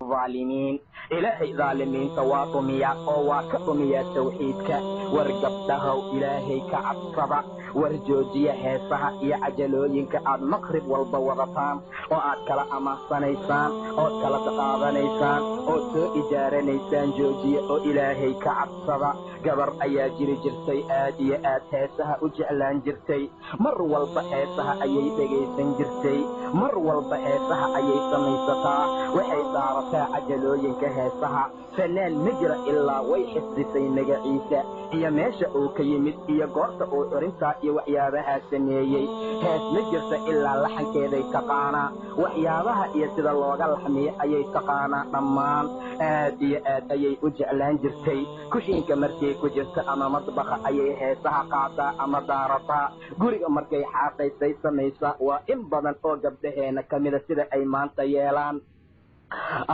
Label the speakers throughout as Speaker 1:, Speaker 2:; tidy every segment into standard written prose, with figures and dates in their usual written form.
Speaker 1: الظالمين إلهي ظالمين تواطميا وواكطميا توحيدك ورقبتها إلهي كعصبا warjoojiya heesaha iyo cajalooyinka aad maqrib walba wadataan oo aad kala amaahsanaysaan ood kala qaadanaysaan ood soo ijaaranaysaan joojiya oo ilaahay ka cabsada gabar ayaa jiri jirtay aad iyo aad heesaha u jeclaan jirtay mar walba heesaha ayay dhegaysan jirtay mar walba heesaha ayay samaysataa waxay saarataa cajalooyinka heesaha fanaan ma jira ilaa way xifdisay magaciisa iyo meesha uu ka yimid iyo goorta uu curintaa iyo waxyaabahaa sameeyey hees ma jirta ilaa laxankeeday taqaanaa waxyaabaha iyo sida looga laxmiyo ayay taqaanaa dhammaan aad iyo aad ayay u jeclaan jirtay kushiinka markay ku jirta ama madbaqa ayay heesaha qaadaa ama daarataa guriga markay xaaqaysay samaysaa waa in badan oo gabdhaheena ka mida sida ay maanta yeelaan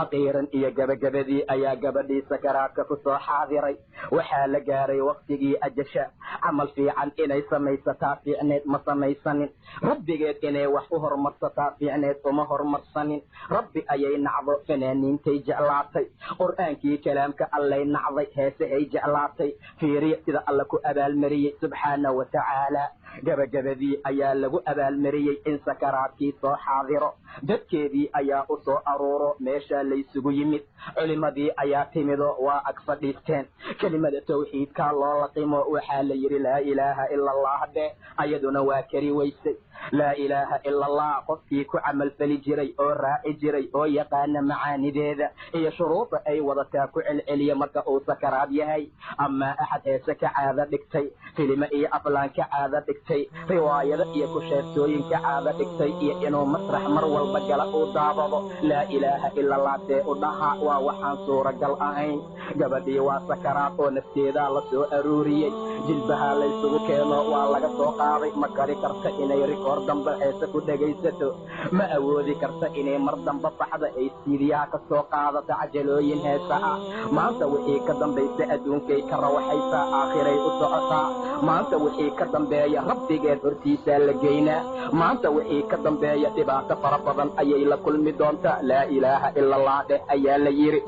Speaker 1: akhiiran iyo gabagabadii ayaa gabadhii sakaraadka ku soo xaadiray waxaa la gaaray waktigii ajasha camal fiican inay samaysataa fiicneed ma samaysanin rabbigeed inay wax u horumarsataa fiicneed uma horumarsanin rabbi ayay nacdo fanaaniintay jeclaatay qur'aankii kalaamka allay nacday heesehay jeclaatay fiiriya sida alla ku abaalmariyey subxaana wa tacaala gabagabadii ayaa lagu abaalmariyey in sakaraadkii soo xaadiro dadkeedii ayaa u soo aruuro meeshaa laysugu yimid culimadii ayaa timido waa ag fadhiisteen kelimada tawxiidkaa loo laqimo waxaa la yidhi laa ilaaha ila allah dheh ayaduna waa kari weysay laa ilaaha ila allah qofkii ku camalfali jiray oo raaci jiray oo yaqaana macaanideeda iyo shuruuda ay wadataa ku celceliya marka uu sakaraad yahay amaa axad heese ka caado dhigtay filime iyo aflaan ka caado dhigtay riwaayado iyo kusheestooyin ka caado dhigtay iyo inuu masrax mar walba gala uu daabado laa ilaaha ila allah dee u dhaha waa waxaan suuragal ahayn gabadhii waa sakaraad oo nafteedaa la soo aruuriyey jilbahaa laysugu keeno waa laga soo qaaday ma kari karta inay rikoor dambe heese ku dhegaysato ma awoodi karta inay mar dambe baxda ay siidiyaha ka soo qaadato cajalooyin heesa ah maanta wixii ka dambaysa adduunkay ka rawaxaysaa aakhiray u socotaa maanta wixii ka dambeeya rabbigeed hortiisaa la geynaa maanta wixii ka dambeeya dhibaato fara badan ayay la kulmi doontaa laa ilaaha ila allah dheh ayaa la yidhi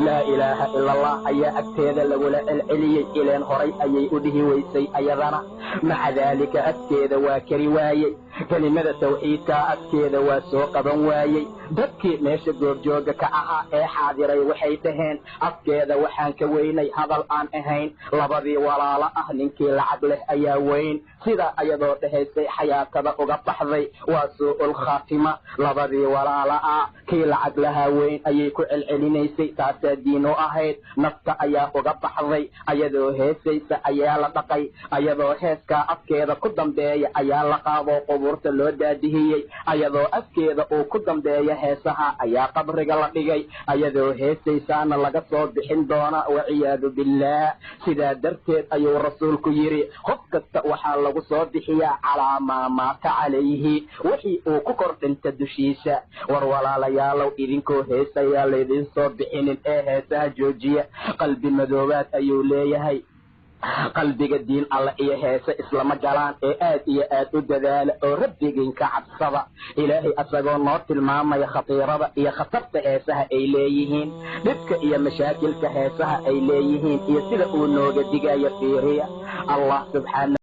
Speaker 1: laa ilaaha ila allah ayaa agteeda lagula celceliyey ileen horay ayay u dhihi weysay ayadana maca daalika afkeeda waa kari waayey kelimada tawxiidkaa afkeeda waa soo qaban waayey dadkii meesha goobjooga ka ahaa ee xaadiray waxay dhaheen afkeeda waxaan ka weynay hadal aan ahayn labadii walaalo ah ninkii lacag leh ayaa weyn sidaa ayadoo dhahaysay xayaatada uga baxday waa suu'ul khaatima labadii walaalo ah kii lacag lahaa weyn ayay ku celcelinaysay taasaa diin u ahayd nafta ayaa uga baxday ayadoo heesaysa ayaa la dhaqay ayadoo heeskaa afkeeda ku dambeeya ayaa la qaadoo qubuurta loo daadihiyey ayadoo afkeeda uu ku dambeeya heesaha ayaa qabriga la dhigay ayadoo heesaysaana laga soo bixin doona waciyaadu billaah sidaa darteed ayuu rasuulku yidhi qof kasta waxaa lagu soo bixiyaa calaa maa maata calayhi wixii uu ku kor dhinta dushiisa war walaalayaalow idinkoo heesayaa laydin soo bixinin ee heesaha joojiya qalbi madoobaad ayuu leeyahay qalbiga diin alle iyo heese islama galaan ee aad iyo aad u dadaala oo rabbigiin ka cabsada ilaahay asagoo noo tilmaamaya khatiirada iyo khatarta heesaha ay leeyihiin dhibka iyo mashaakilka heesaha ay leeyihiin iyo sida uu nooga digayo fiiriya allah subxaana